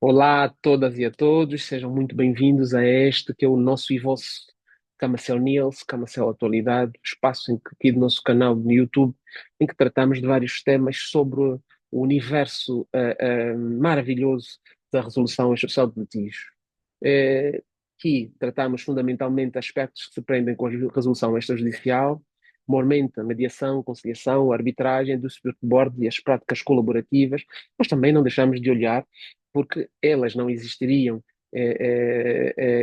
Olá a todas e a todos, sejam muito bem-vindos a este que é o nosso e vosso Camacel News, Camacel Atualidade, espaço aqui do nosso canal no YouTube, em que tratamos de vários temas sobre o universo maravilhoso da resolução extrajudicial de litígios. Aqui tratamos fundamentalmente aspectos que se prendem com a resolução extrajudicial, mormente a mediação, conciliação, a arbitragem do board e as práticas colaborativas, mas também não deixamos de olhar porque elas não existiriam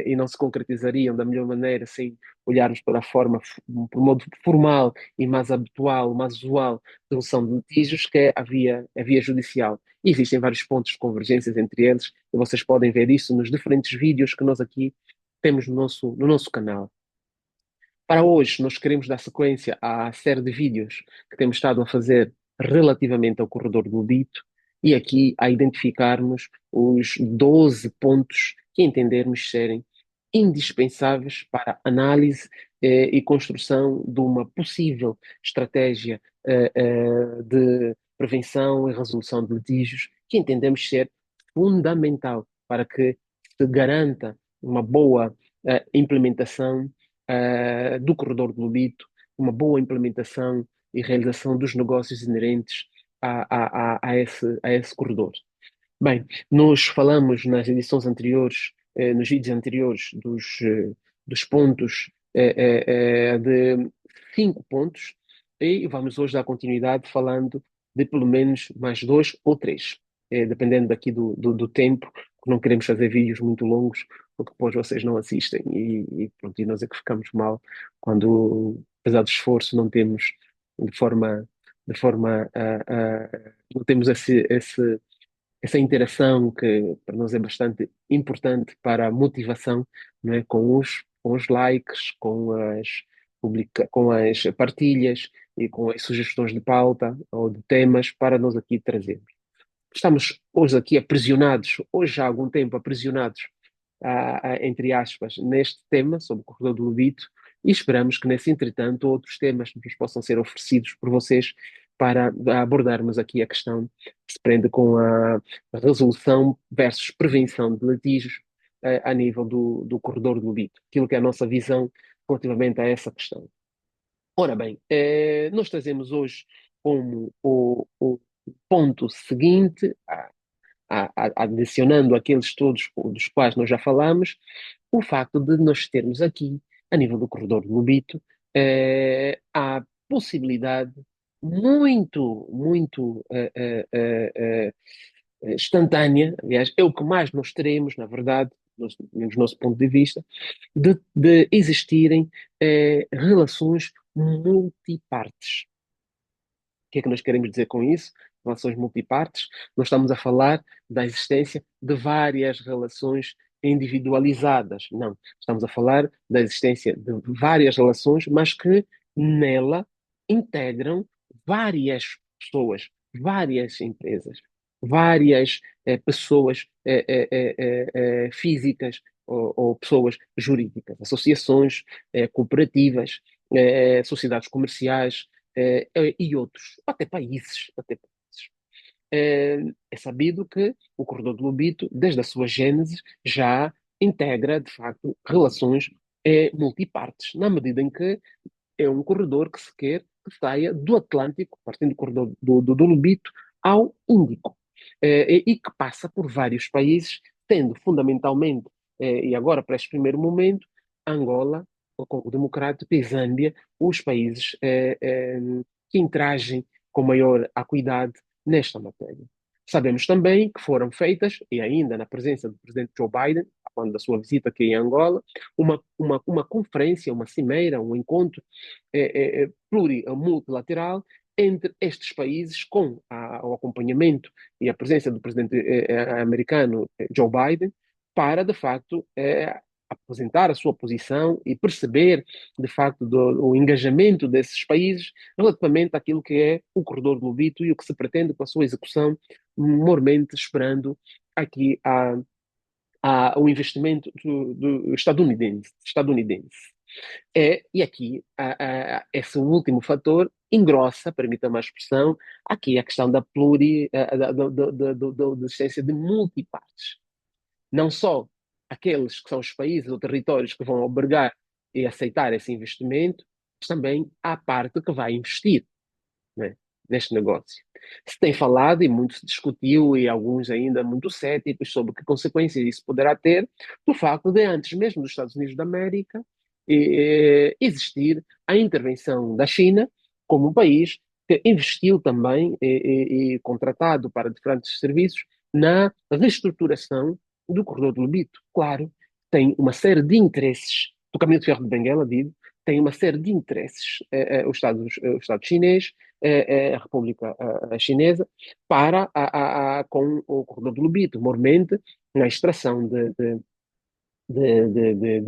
e não se concretizariam da melhor maneira sem olharmos para a forma, por modo formal e mais habitual, mais usual de resolução de litígios, que é a via judicial. E existem vários pontos de convergências entre eles, e vocês podem ver isso nos diferentes vídeos que nós aqui temos no nosso canal. Para hoje, nós queremos dar sequência à série de vídeos que temos estado a fazer relativamente ao corredor do Lobito e aqui a identificarmos os 12 pontos que entendermos serem indispensáveis para a análise e construção de uma possível estratégia de prevenção e resolução de litígios que entendemos ser fundamental para que se garanta uma boa implementação do corredor do Lobito, uma boa implementação e realização dos negócios inerentes a esse corredor. Bem, nós falamos nas edições anteriores, nos vídeos anteriores, dos pontos, de 5 pontos, e vamos hoje dar continuidade falando de pelo menos mais dois ou três, dependendo daqui do tempo, porque não queremos fazer vídeos muito longos, porque depois vocês não assistem e pronto, e nós é que ficamos mal quando, apesar do esforço, não temos de forma, não temos essa interação que para nós é bastante importante para a motivação, não é? Com os likes, com as partilhas e com as sugestões de pauta ou de temas para nós aqui trazermos. Estamos hoje aqui aprisionados, hoje há algum tempo aprisionados, entre aspas, neste tema sobre o corredor do Lobito e esperamos que nesse entretanto outros temas nos possam ser oferecidos por vocês para abordarmos aqui a questão que se prende com a resolução versus prevenção de litígios a nível do corredor do Lobito, aquilo que é a nossa visão relativamente a essa questão. Ora bem, nós trazemos hoje como o ponto seguinte, adicionando aqueles todos dos quais nós já falamos, o facto de nós termos aqui, a nível do corredor do Lobito, a possibilidade muito instantânea, aliás, é o que mais nós teremos, na verdade, do nosso ponto de vista, de existirem relações multipartes. O que é que nós queremos dizer com isso? Relações multipartes. Nós estamos a falar da existência de várias relações individualizadas. Não. Estamos a falar da existência de várias relações, mas que nela integram várias pessoas, várias empresas, várias pessoas físicas ou pessoas jurídicas, associações cooperativas, sociedades comerciais, e outros, até países, até países. É sabido que o corredor do Lobito, desde a sua gênese, já integra, de facto, relações multipartes, na medida em que é um corredor que se quer que saia do Atlântico, partindo do corredor do Lobito, ao Índico, e que passa por vários países, tendo fundamentalmente, e agora para este primeiro momento, Angola, o Congo Democrático e Zâmbia, os países que interagem com maior acuidade nesta matéria. Sabemos também que foram feitas, e ainda na presença do presidente Joe Biden, quando da sua visita aqui em Angola, uma conferência, uma cimeira, um encontro multilateral entre estes países com o acompanhamento e a presença do presidente americano Joe Biden para, de facto, apresentar a sua posição e perceber, de facto, o engajamento desses países relativamente àquilo que é o corredor do Lobito e o que se pretende com a sua execução, mormente esperando aqui o investimento do estadunidense. E aqui, esse último fator engrossa, permita-me a expressão, aqui a questão da existência de multipartes. não só aqueles que são os países ou territórios que vão albergar e aceitar esse investimento, mas também a parte que vai investir, né, neste negócio. Se tem falado e muito se discutiu, e alguns ainda muito céticos sobre que consequências isso poderá ter, do facto de, antes mesmo dos Estados Unidos da América, existir a intervenção da China como um país que investiu também e contratado para diferentes serviços na reestruturação do corredor do Lobito. Claro, tem uma série de interesses do Caminho de Ferro de Benguela, digo, tem uma série de interesses o Estado chinês, a República Chinesa, para com o corredor do Lobito, mormente na extração de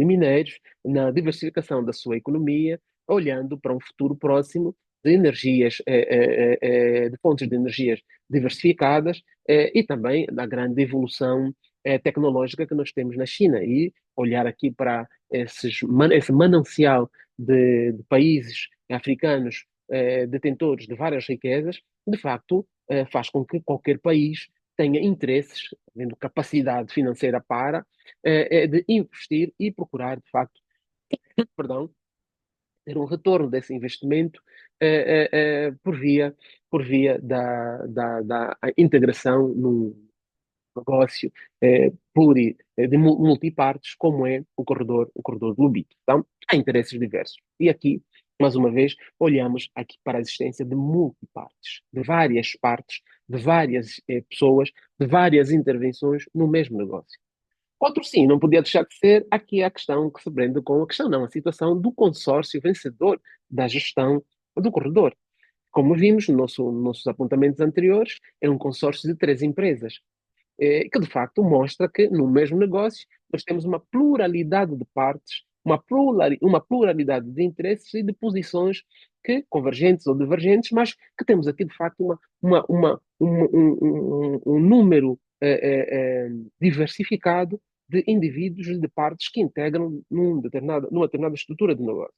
minérios, na diversificação da sua economia, olhando para um futuro próximo de energias, de fontes de energias diversificadas, e também da grande evolução tecnológica que nós temos na China. E olhar aqui para esse manancial de países africanos detentores de várias riquezas, de facto, faz com que qualquer país tenha interesses, tendo capacidade financeira para, de investir e procurar, de facto, perdão, ter um retorno desse investimento por via da integração num negócio de multipartes, como é o corredor do Lobito. Então, há interesses diversos. E aqui, mais uma vez, olhamos aqui para a existência de multipartes, de várias partes, de várias pessoas, de várias intervenções no mesmo negócio. Outro sim, não podia deixar de ser aqui a questão que se prende com a questão, não, a situação do consórcio vencedor da gestão do corredor. Como vimos nos nossos apontamentos anteriores, é um consórcio de três empresas, que de facto mostra que no mesmo negócio nós temos uma pluralidade de partes, uma pluralidade de interesses e de posições que, convergentes ou divergentes, mas que temos aqui de facto um número diversificado de indivíduos e de partes que integram numa determinada estrutura de negócio.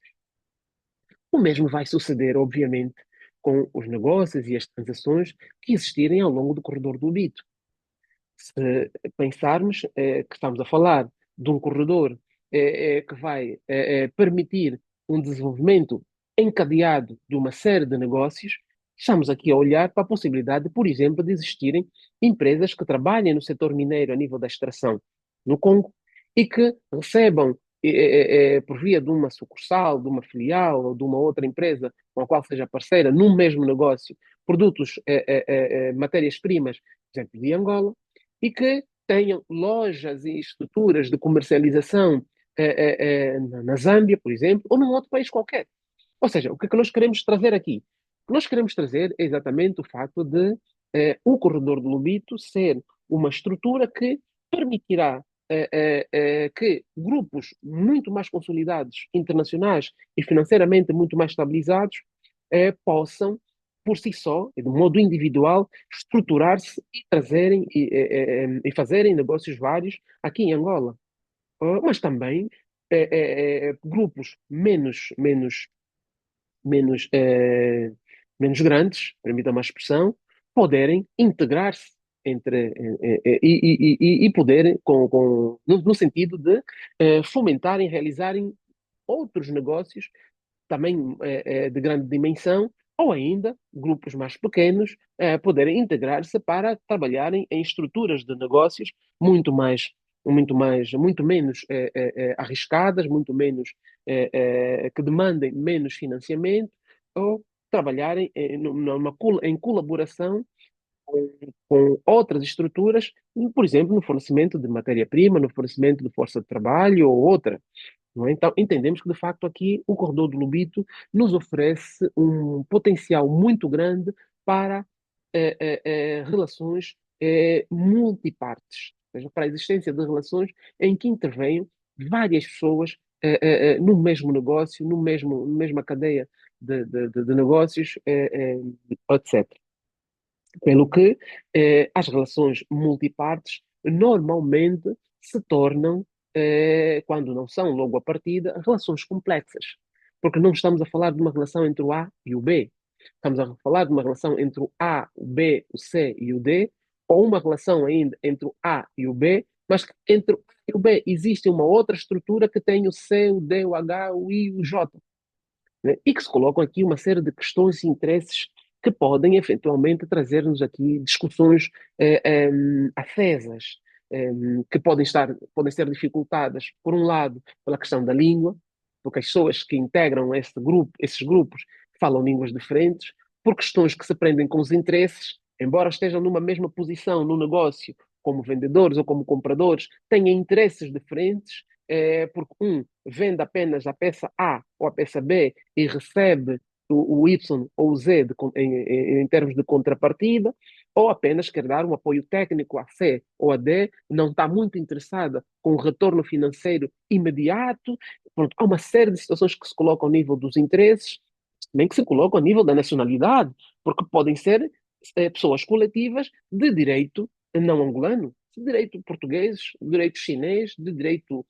O mesmo vai suceder, obviamente, com os negócios e as transações que existirem ao longo do corredor do Lito. Se pensarmos que estamos a falar de um corredor que vai permitir um desenvolvimento encadeado de uma série de negócios, estamos aqui a olhar para a possibilidade, por exemplo, de existirem empresas que trabalhem no setor mineiro a nível da extração no Congo e que recebam, por via de uma sucursal, de uma filial ou de uma outra empresa com a qual seja parceira, no mesmo negócio, produtos, matérias-primas, por exemplo, de Angola, e que tenham lojas e estruturas de comercialização na Zâmbia, por exemplo, ou num outro país qualquer. Ou seja, o que é que nós queremos trazer aqui? O que nós queremos trazer é exatamente o facto de o corredor do Lobito ser uma estrutura que permitirá que grupos muito mais consolidados, internacionais e financeiramente muito mais estabilizados, possam, por si só, e de modo individual, estruturar-se e trazerem e fazerem negócios vários aqui em Angola. Mas também grupos menos, menos grandes, permita uma expressão, poderem integrar-se e poderem, no sentido de fomentarem, realizarem outros negócios também de grande dimensão, ou ainda grupos mais pequenos poderem integrar-se para trabalharem em estruturas de negócios muito menos arriscadas, muito menos que demandem menos financiamento, ou trabalharem em colaboração com outras estruturas, por exemplo, no fornecimento de matéria-prima, no fornecimento de força de trabalho ou outra. Não é? Então, entendemos que, de facto, aqui o corredor do Lobito nos oferece um potencial muito grande para relações multipartes, ou seja, para a existência de relações em que intervenham várias pessoas no mesmo negócio, mesma cadeia de negócios, etc. Pelo que as relações multipartes normalmente se tornam, quando não são logo à partida, relações complexas. Porque não estamos a falar de uma relação entre o A e o B. Estamos a falar de uma relação entre o A, o B, o C e o D, ou uma relação ainda entre o A e o B, mas que entre o A e o B existe uma outra estrutura que tem o C, o D, o H, o I, o J, né? E que se colocam aqui uma série de questões e interesses que podem eventualmente trazer-nos aqui discussões acesas, que podem ser dificultadas, por um lado, pela questão da língua, porque as pessoas que integram esses grupos falam línguas diferentes, por questões que se prendem com os interesses, embora estejam numa mesma posição no negócio, como vendedores ou como compradores, têm interesses diferentes, porque um vende apenas a peça A ou a peça B e recebe o Y ou o Z em termos de contrapartida, ou apenas quer dar um apoio técnico à C ou à D, não está muito interessada com o retorno financeiro imediato. Pronto, há uma série de situações que se colocam ao nível dos interesses, nem que se colocam ao nível da nacionalidade, porque podem ser pessoas coletivas de direito não angolano, de direito português, de direito chinês, de direito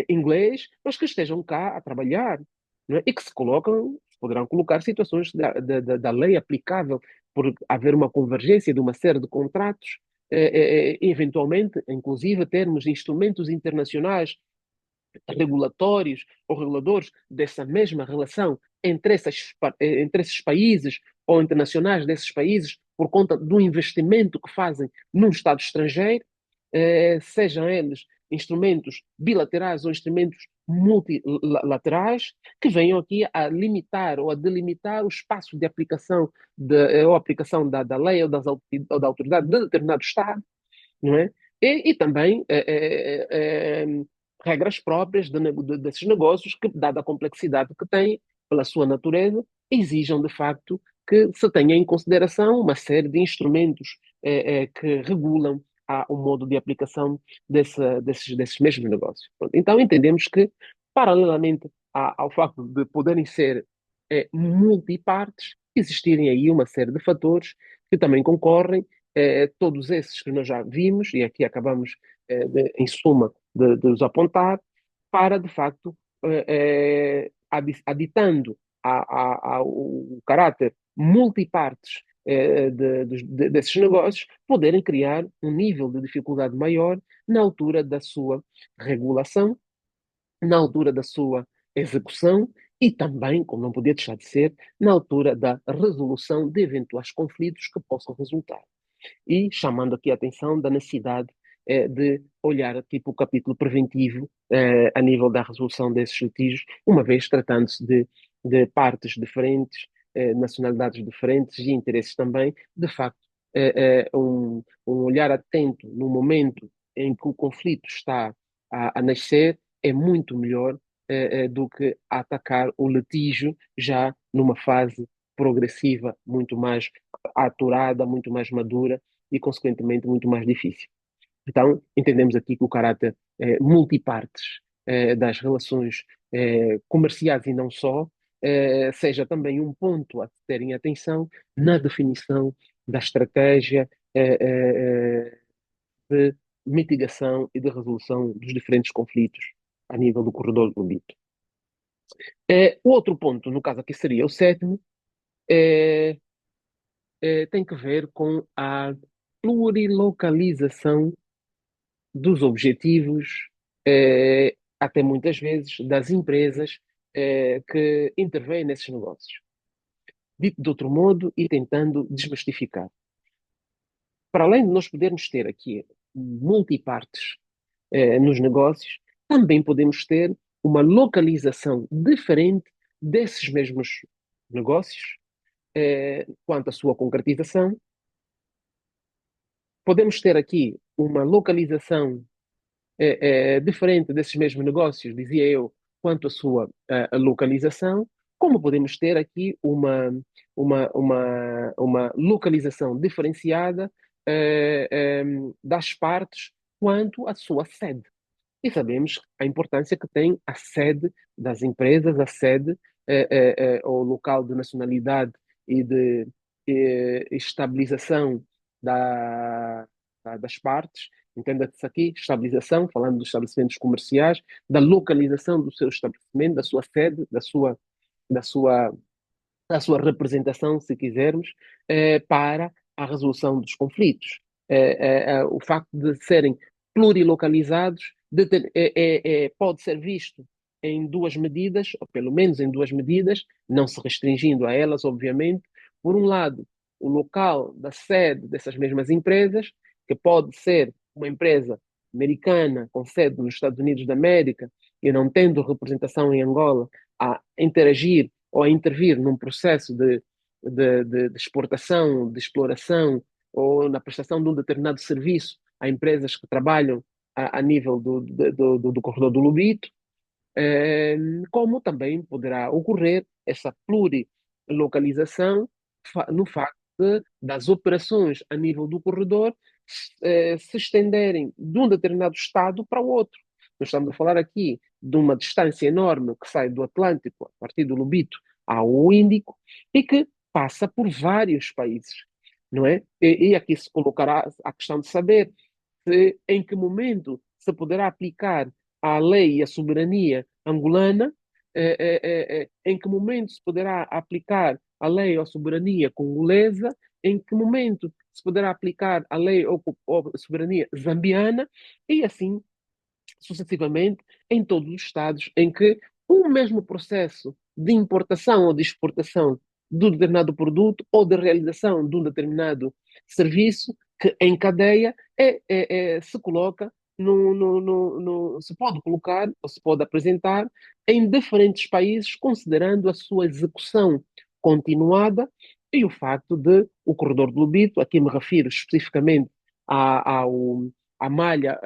inglês, mas que estejam cá a trabalhar, não é? E que se colocam, poderão colocar situações da lei aplicável por haver uma convergência de uma série de contratos, eventualmente, inclusive, termos instrumentos internacionais regulatórios ou reguladores dessa mesma relação entre esses países ou internacionais desses países por conta do investimento que fazem num Estado estrangeiro, sejam eles instrumentos bilaterais ou instrumentos multilaterais, que venham aqui a limitar ou a delimitar o espaço de aplicação ou aplicação da lei ou da autoridade de determinado Estado, não é? E também regras próprias desses negócios que, dada a complexidade que têm, pela sua natureza, exijam de facto que se tenha em consideração uma série de instrumentos que regulam o modo de aplicação desses mesmos negócios. Pronto. Então entendemos que, paralelamente ao facto de poderem ser multipartes, existirem aí uma série de fatores que também concorrem, todos esses que nós já vimos, e aqui acabamos, em suma, de os apontar, para, de facto, aditando o caráter multipartes desses negócios, poderem criar um nível de dificuldade maior na altura da sua regulação, na altura da sua execução e também, como não podia deixar de ser, na altura da resolução de eventuais conflitos que possam resultar e chamando aqui a atenção da necessidade de olhar tipo o capítulo preventivo a nível da resolução desses litígios, uma vez tratando-se de partes diferentes, nacionalidades diferentes e interesses também, de facto, um olhar atento no momento em que o conflito está a nascer é muito melhor do que atacar o litígio já numa fase progressiva, muito mais aturada, muito mais madura e, consequentemente, muito mais difícil. Então, entendemos aqui que o caráter multipartes das relações comerciais e não só, seja também um ponto a terem atenção na definição da estratégia de mitigação e de resolução dos diferentes conflitos a nível do corredor do Lito. O outro ponto, no caso aqui seria o sétimo, é, tem que ver com a plurilocalização dos objetivos, até muitas vezes das empresas que intervêm nesses negócios. Dito de outro modo e tentando desmistificar. Para além de nós podermos ter aqui multipartes nos negócios, também podemos ter uma localização diferente desses mesmos negócios quanto à sua concretização. Podemos ter aqui uma localização diferente desses mesmos negócios, dizia eu, quanto à sua a localização, como podemos ter aqui uma localização diferenciada das partes quanto à sua sede. E sabemos a importância que tem a sede das empresas, a sede, o local de nacionalidade e de estabilização das partes. Entenda-se aqui, estabilização, falando dos estabelecimentos comerciais, da localização do seu estabelecimento, da sua sede, da sua, da sua representação, se quisermos, para a resolução dos conflitos. O facto de serem plurilocalizados pode ser visto em duas medidas, ou pelo menos em duas medidas, não se restringindo a elas, obviamente. Por um lado, o local da sede dessas mesmas empresas, que pode ser uma empresa americana com sede nos Estados Unidos da América e não tendo representação em Angola, a interagir ou a intervir num processo de exportação, de exploração ou na prestação de um determinado serviço a empresas que trabalham a nível do corredor do Lubito, eh, como também poderá ocorrer essa plurilocalização no facto das operações a nível do corredor se estenderem de um determinado estado para o outro. Nós estamos a falar aqui de uma distância enorme que sai do Atlântico, a partir do Lubito, ao Índico, e que passa por vários países, não é? E aqui se colocará a questão de saber em que momento se poderá aplicar a lei e a soberania angolana, em que momento se poderá aplicar a lei ou a soberania congolesa, em que momento se poderá aplicar a lei ou a soberania zambiana, e assim sucessivamente em todos os estados em que um mesmo processo de importação ou de exportação de um determinado produto ou de realização de um determinado serviço que em cadeia se coloca se pode colocar ou se pode apresentar em diferentes países, considerando a sua execução continuada e o facto de o corredor do Lobito, aqui me refiro especificamente ao, a malha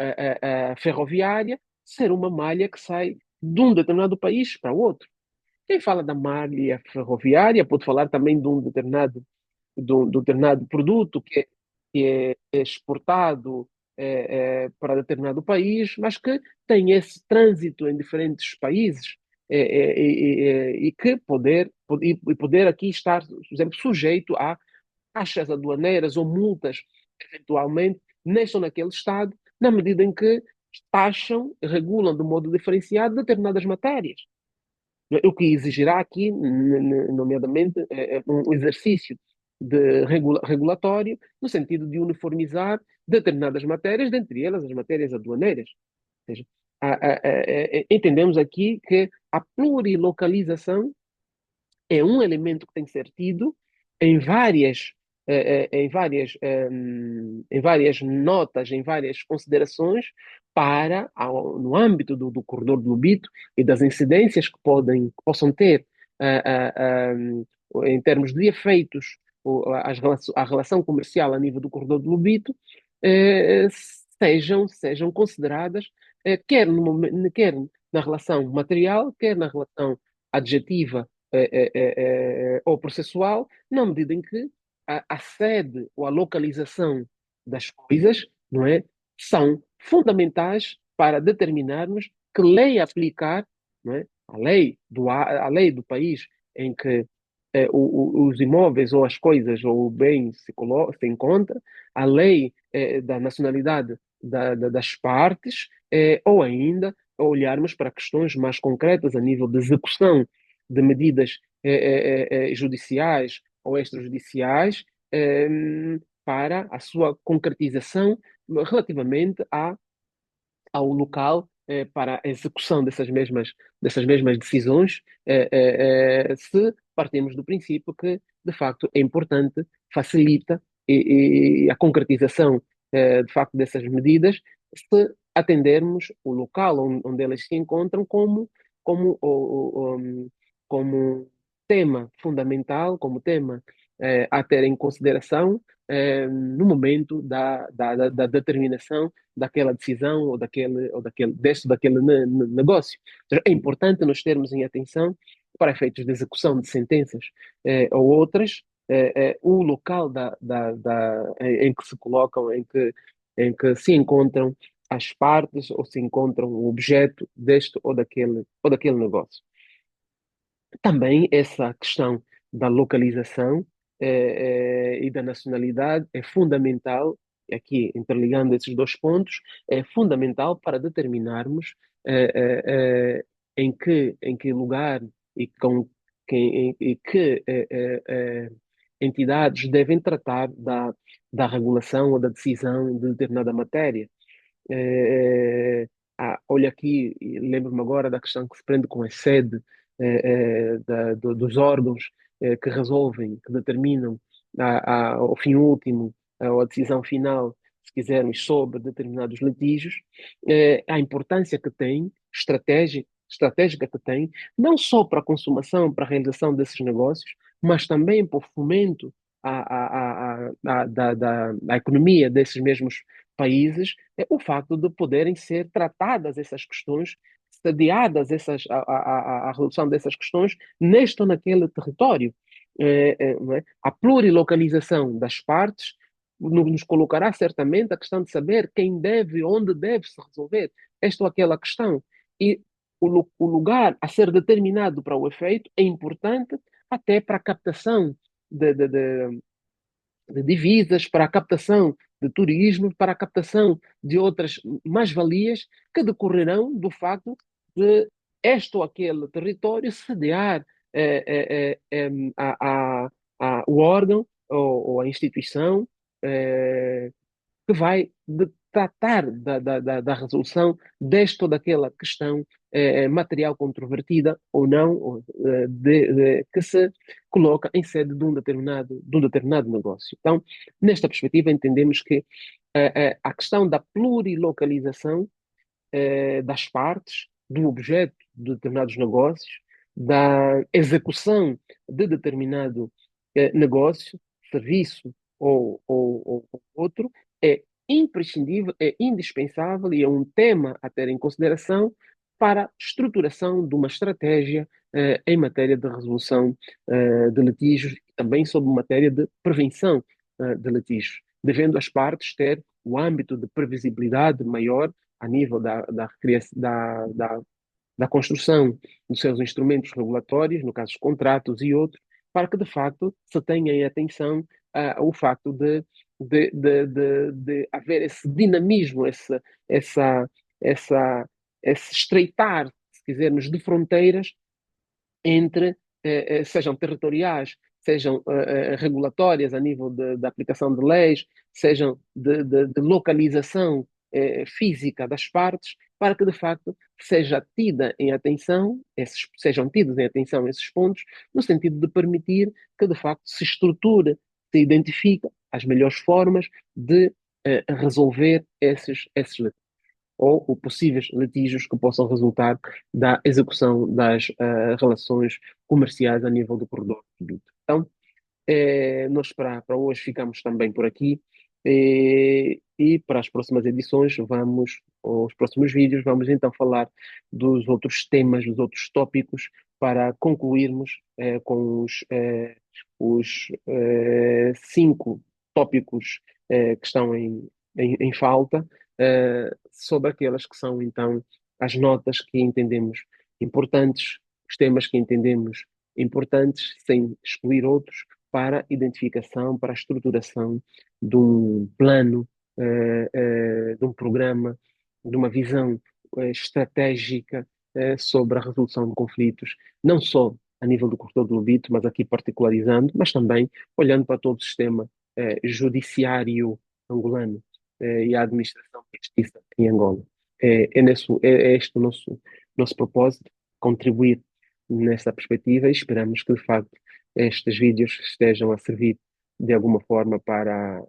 ferroviária ser uma malha que sai de um determinado país para outro. Quem fala da malha ferroviária pode falar também de um determinado produto que é exportado para determinado país, mas que tem esse trânsito em diferentes países e que poder aqui estar, por exemplo, sujeito a taxas aduaneiras ou multas, eventualmente, neste ou naquele Estado, na medida em que taxam, regulam de modo diferenciado determinadas matérias. O que exigirá aqui, nomeadamente, um exercício regulatório, no sentido de uniformizar determinadas matérias, dentre elas as matérias aduaneiras. Ou seja, entendemos aqui que a plurilocalização é um elemento que tem que ser tido em várias notas, em várias considerações, no âmbito do corredor do Lubito e das incidências que possam ter em termos de efeitos a relação comercial a nível do corredor do Lubito, sejam consideradas, quer na relação material, quer na relação adjetiva ou processual, na medida em que a sede ou a localização das coisas, não é, são fundamentais para determinarmos que lei aplicar, não é, a lei do país em que os imóveis ou as coisas ou o bem se encontra, a lei da nacionalidade das partes, ou ainda olharmos para questões mais concretas a nível de execução de medidas judiciais ou extrajudiciais para a sua concretização relativamente ao local para a execução dessas mesmas decisões, se partimos do princípio que, de facto, é importante, facilita a concretização, de facto, dessas medidas, se atendermos o local onde elas se encontram como, como tema fundamental, como tema a ter em consideração no momento da determinação daquela decisão ou daquele negócio. É importante nós termos em atenção, para efeitos de execução de sentenças ou outras, o local em que se colocam, em que se encontram as partes ou se encontram o objeto deste ou daquele negócio. Também essa questão da localização e da nacionalidade é fundamental, aqui interligando esses dois pontos, é fundamental para determinarmos em que lugar e com quem, entidades devem tratar da regulação ou da decisão de determinada matéria. Olha aqui, e lembro-me agora da questão que se prende com a sede dos órgãos que resolvem, que determinam ao fim último, ou a decisão final, se quisermos, sobre determinados litígios, a importância que tem, estratégica que tem, não só para a consumação, para a realização desses negócios, mas também para o fomento da economia desses mesmos países, é o facto de poderem ser tratadas essas questões, sediadas a resolução dessas questões neste ou naquele território. Não é? A plurilocalização das partes nos colocará certamente a questão de saber quem deve, onde deve se resolver esta ou aquela questão. E o lugar a ser determinado para o efeito é importante até para a captação de divisas, para a captação de turismo, para a captação de outras mais-valias que decorrerão do facto de este ou aquele território sediar o órgão ou a instituição que vai tratar da resolução desta ou daquela questão material controvertida ou não, que se coloca em sede de um determinado negócio. Então, nesta perspectiva, entendemos que a questão da plurilocalização das partes, do objeto de determinados negócios, da execução de determinado negócio, serviço ou outro, é imprescindível, é indispensável e é um tema a ter em consideração para a estruturação de uma estratégia em matéria de resolução de litígios e também sobre matéria de prevenção de litígios, devendo as partes ter o âmbito de previsibilidade maior a nível da construção dos seus instrumentos regulatórios, no caso dos contratos e outros, para que de facto se tenha em atenção o facto de haver esse dinamismo, essa, essa, esse estreitar, se quisermos, de fronteiras entre, sejam territoriais, sejam regulatórias a nível da aplicação de leis, sejam de localização física das partes, para que de facto sejam tidos em atenção esses pontos, no sentido de permitir que de facto se estruture, se identifique as melhores formas de resolver esses ou possíveis litígios que possam resultar da execução das relações comerciais a nível do corredor de produto. Então, nós para hoje ficamos também por aqui e para as próximas edições ou os próximos vídeos, vamos então falar dos outros temas, dos outros tópicos para concluirmos com os 5 tópicos que estão em falta, sobre aquelas que são então as notas que entendemos importantes, os temas que entendemos importantes, sem excluir outros, para a identificação, para a estruturação de um plano, de um programa, de uma visão estratégica sobre a resolução de conflitos, não só a nível do corredor do Lobito, mas aqui particularizando, mas também olhando para todo o sistema judiciário angolano e a administração de justiça em Angola. É este o nosso propósito, contribuir nessa perspectiva e esperamos que, de facto, estes vídeos estejam a servir de alguma forma para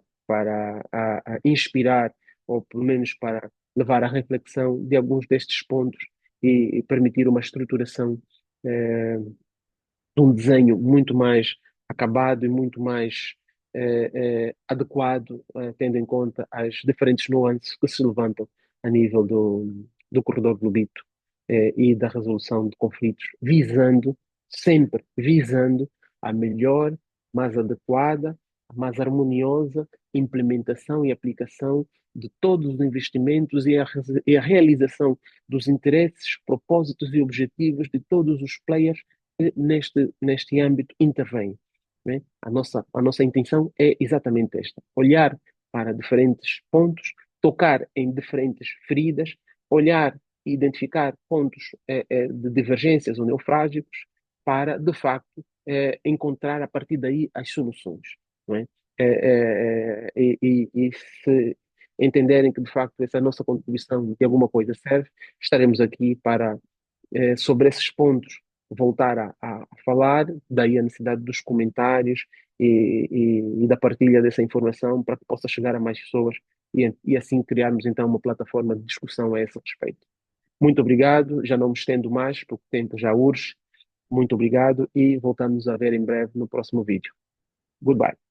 inspirar, ou pelo menos para levar à reflexão de alguns destes pontos e permitir uma estruturação de um desenho muito mais acabado e muito mais adequado, tendo em conta as diferentes nuances que se levantam a nível do corredor do Lobito e da resolução de conflitos, sempre visando a melhor, mais adequada, mais harmoniosa implementação e aplicação de todos os investimentos e a realização dos interesses, propósitos e objetivos de todos os players que neste âmbito intervêm. Né? A nossa intenção é exatamente esta: olhar para diferentes pontos, tocar em diferentes feridas, olhar e identificar pontos de divergências ou neofrágicos para, de facto, encontrar a partir daí as soluções, não é? E se entenderem que de facto essa nossa contribuição de alguma coisa serve, estaremos aqui para sobre esses pontos voltar a falar, daí a necessidade dos comentários e da partilha dessa informação para que possa chegar a mais pessoas e assim criarmos então uma plataforma de discussão a esse respeito. Muito obrigado, já não me estendo mais, porque o tempo já urge. Muito obrigado e voltamos a ver em breve no próximo vídeo. Goodbye.